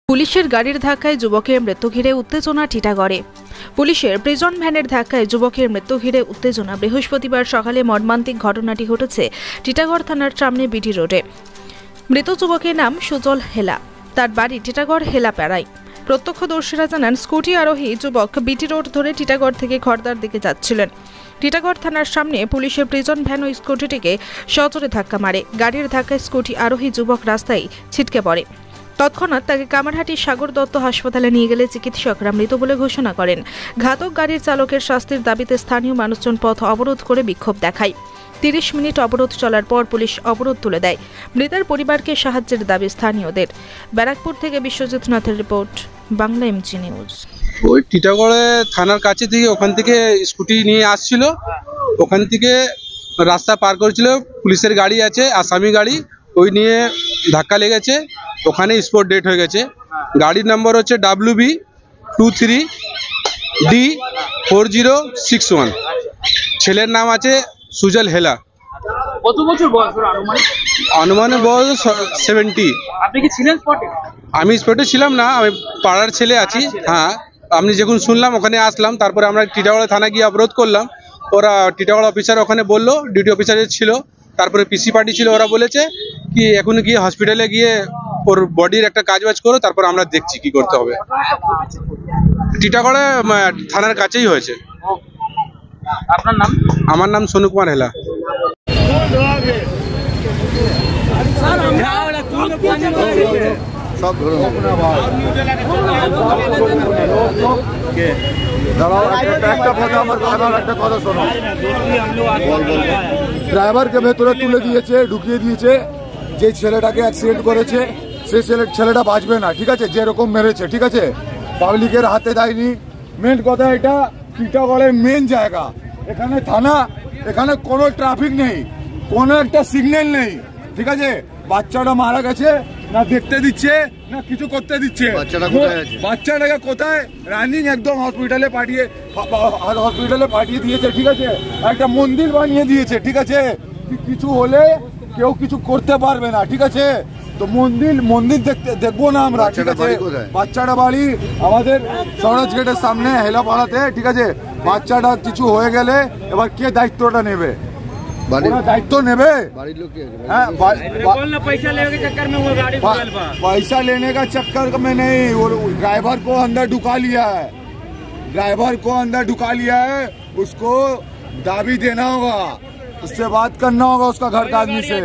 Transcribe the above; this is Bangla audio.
পুলিশের গাড়ির ধাক্কায় যুবকের মৃত্যু ঘিরে উত্তেজনা টিটাগড়ে। পুলিশের প্রিজন ভ্যানের ধাক্কায় যুবকের মৃত্যু ঘিরে উত্তেজনা। বৃহস্পতিবার সকালে মর্মান্তিক ঘটনাটি ঘটেছে টিটাগড় থানার সামনে বিটি রোডে। মৃত যুবকের নাম সুজল হেলা, তার বাড়ি টিটাগড় হেলাপাড়ায়। প্রত্যক্ষদর্শীরা জানান, স্কুটি আরোহী যুবক বিটি রোড ধরে টিটাগড় থেকে খড়দার দিকে যাচ্ছিলেন। টিটাগড় থানার সামনে পুলিশের প্রিজন ভ্যান ওই স্কুটিটিকে সজোরে ধাক্কা মারে। গাড়ির ধাক্কায় স্কুটি আরোহী যুবক রাস্তায় ছিটকে পড়ে। তৎক্ষণাৎ তাকে কামারহাটির সাগর দত্ত হাসপাতালে নিয়ে গেলে চিকিৎসকরা মৃত বলে ঘোষণা করেন। ঘাতক গাড়ির চালকের শাস্তির দাবিতে স্থানীয় মানুষজন পথ অবরোধ করে বিক্ষোভ দেখায়। 30 মিনিট অবরোধ চলার পর পুলিশ অবরোধ তুলে দেয়। মৃতের পরিবারকে সাহায্যের দাবি স্থানীয়দের। ব্যারাকপুর থেকে বিশ্বজিৎ নাথের রিপোর্ট, বাংলা এমজি নিউজ। ওই টিটাগড়ে থানার কাছে থেকে ওখান থেকে স্কুটি নিয়ে আসছিল, ওখান থেকে রাস্তা পার করেছিল, পুলিশের গাড়ি আছে, আসামি গাড়ি, ওই নিয়ে ধাক্কা লেগেছে, ওখানে স্পট ডেট হয়ে গেছে। গাড়ির নাম্বার হচ্ছে WB23D4061। ছেলের নাম আছে সুজল হেলা। কত বছর বয়স ওর অনুমানের বয়স 70। আপনি কি ছিলেন স্পটে? আমি স্পটে ছিলাম না, আমি পাড়ার ছেলে আছি। হ্যাঁ, আমি যখন শুনলাম ওখানে আসলাম, তারপরে আমরা টিটাগড় থানা গিয়ে অবরোধ করলাম। ওরা টিটাগড় অফিসার ওখানে বললো, ডিউটি অফিসারের ছিল, তারপরে পিসি পার্টি ছিল, ওরা বলেছে কি এখন গিয়ে হসপিটালে গিয়ে ওর বডির একটা কাজবাজ করো, তারপর আমরা দেখছি কি করতে হবে। টিটাগড়ে থানার কাছেই হয়েছে। আপনার নাম? আমার নাম সোনু কুমার হেলা। ড্রাইভারকে ভেতরে তুলে দিয়েছে, ঢুকিয়ে দিয়েছে। যে ছেলেটাকে অ্যাক্সিডেন্ট করেছে সেই ছেলেটা বাঁচবে না, ঠিক আছে, যেরকম মেরেছে, ঠিক আছে, পাবলিকের হাতে দেয়নি। মেন কথা, এটা টিটাগড়ের মেন জায়গা, এখানে থানা, এখানে কোনো ট্রাফিক নেই, কোনো একটা সিগন্যাল নেই, ঠিক আছে। বাচ্চাটা মারা গেছে, না দেখতে দিচ্ছে না কিছু করতে দিচ্ছে। বাচ্চাটাকে কোথায় রানিং একদম হসপিটালে পাঠিয়ে দিয়েছে, ঠিক আছে। একটা মন্দির বানিয়ে দিয়েছে, ঠিক আছে। কিছু হলে কেউ কিছু করতে পারবে না, ঠিক আছে। তো মন্দির দেখবো না আমরা, ঠিক আছে। বাচ্চাটা বাড়ি আমাদের সরজ গেটের সামনে হেলাপাড়াতে, ঠিক আছে। বাচ্চাটা কিছু হয়ে গেলে এবার কে দায়িত্বটা নেবে? दायित्व नेबे पैसा लेने का चक्कर में नहीं, वो ड्राइवर को अंदर ढुका लिया है, उसको दाबी देना होगा, उससे बात करना होगा उसका घर का आदमी से।